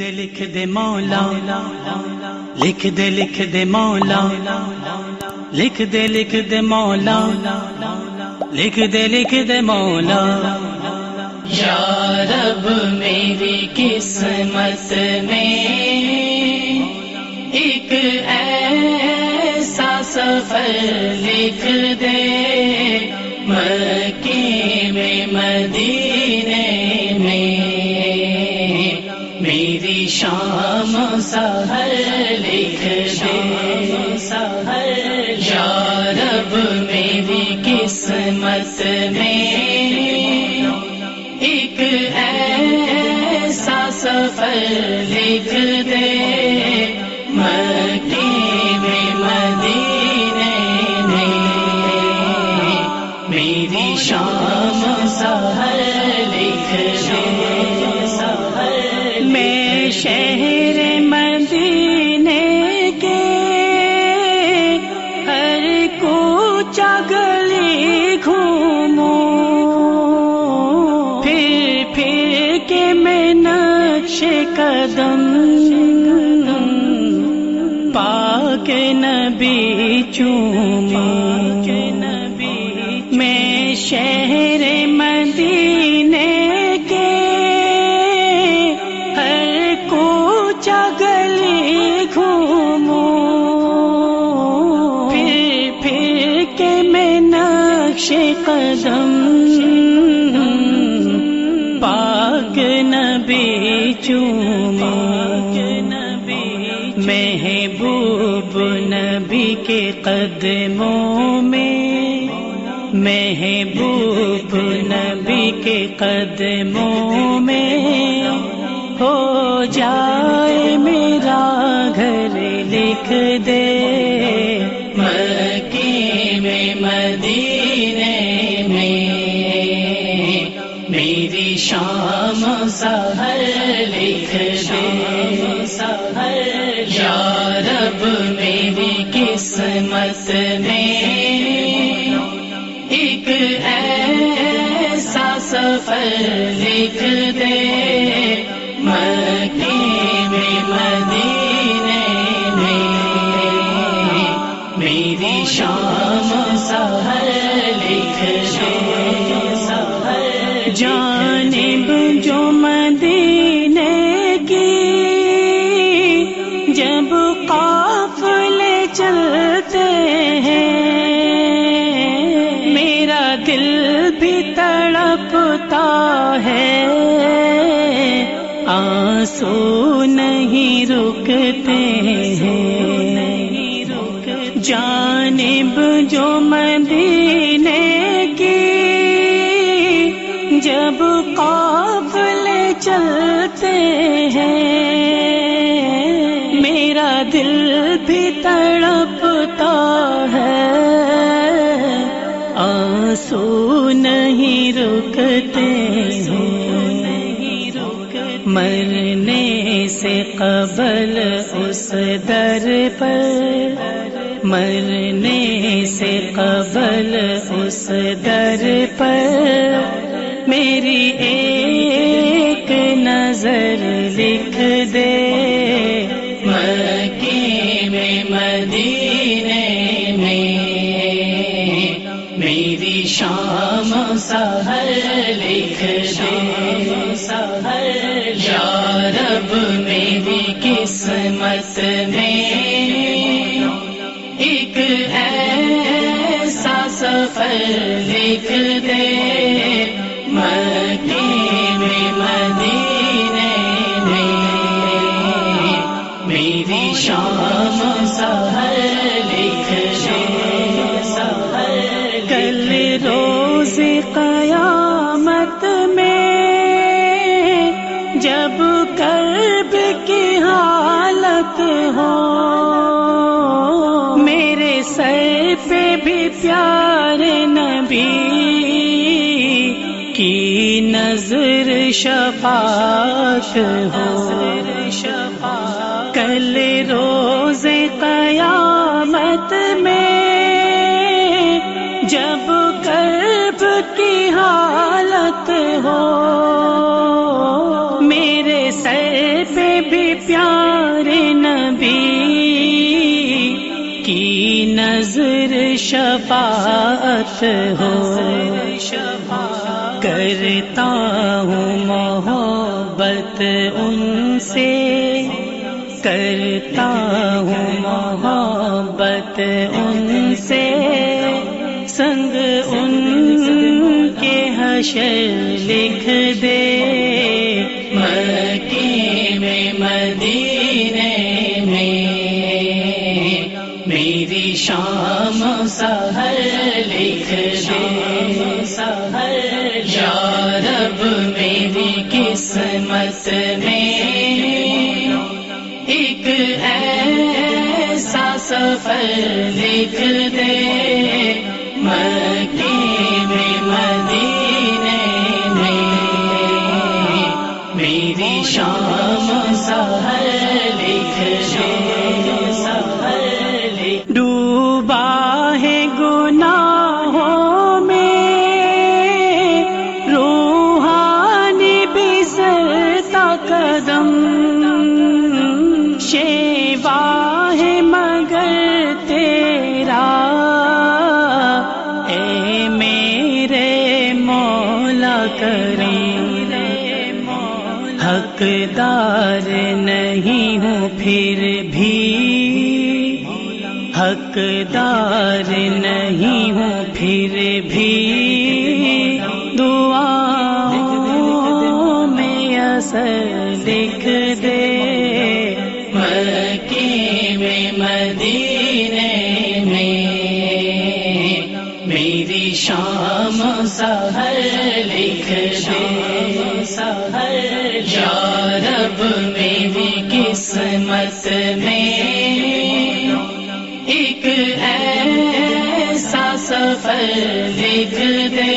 لکھ دے مولا، لکھ دے مولا، لکھ دے مولا، لکھ دے مولا۔ یارب میری قسمت میں ایک ایسا سفر لکھ دے، مکے میں مدینے میں میری شام سحر لکھ دے۔ یارب میری قسمت میں ایک ایسا سفر لکھ دے، مکے میں مدینے میں میری شام سحر لکھ دے۔ میں شہر مدینے کے ہر کوچا گلی گھوموں، پھر کے میں نقش قدم پاک نبی چوموں۔ میں شہر مدینے کے ہر کوچا گلی گھوموں، پھر کے میں نقش قدم پاک نبی چوموں۔ محبوب نبی کے قدموں میں، محبوب نبی کے قدموں میں ہو جائے میرا گھر لکھ دے، مکے میں مدینے میں میری شام سحر لکھ دے۔ یارب میری قسمت میں ایک ایسا سفر لکھ دے، مکے میں مدینے میں میری شام سحر لکھ دے۔ جانب جو مدینے کی جب قافلے چلتے ہیں، میرا دل بھی تڑپتا ہے، آنسوں نہیں رکتے ہیں۔ جانب جو مدینے کی جب قافلے چلتے ہیں، میرا دل بھی تڑپتا ہے، آنسوں نہیں رکتے ہیں۔ مرنے سے قبل اس در پر، مرنے سے قبل اس در پر میری ایک نظر لکھ دے، مکے میں مدینے میں میری شام سحر لکھ دے۔ یارب میری قسمت میں ایک ایسا سفر لکھ دے، مکے میں مدینے میں میری شام سحر لکھ دے۔ کل روز قیامت میں جب کرب کی حالت ہو، میرے سر پہ بھی پیارے نبی کی نظر شفاعت ہو۔ کل روز قیامت میں جب کرب کی حالت ہو، میرے سر پہ پیارے نبی کی نظر شفاعت ہو، کرتا ہوں محبت ان سے، کرتا ہوں محبت ان سے، سنگ ان کے حشر لکھ دے، مکی میں مدینے میں میری شام سحر لکھ دے، یارب میری قسمت میں ایک ایسا سفر لکھ دے، مکی میں مدینے میں میری شام سحر لکھ دے، ڈوبا ہے گناہوں میں روحانی بسرتا قدم، شیوا ہے مگر تیرا اے میرے مولا کریم، حقدار نہیں ہوں پھر بھی، حقدار نہیں ہوں پھر بھی، دعاؤں میں اثر لکھ دے، مکی میں مدینے میں میری شام سحر لکھ دے، یارب میری قسمت میں ایک ایسا سفر لکھ دے،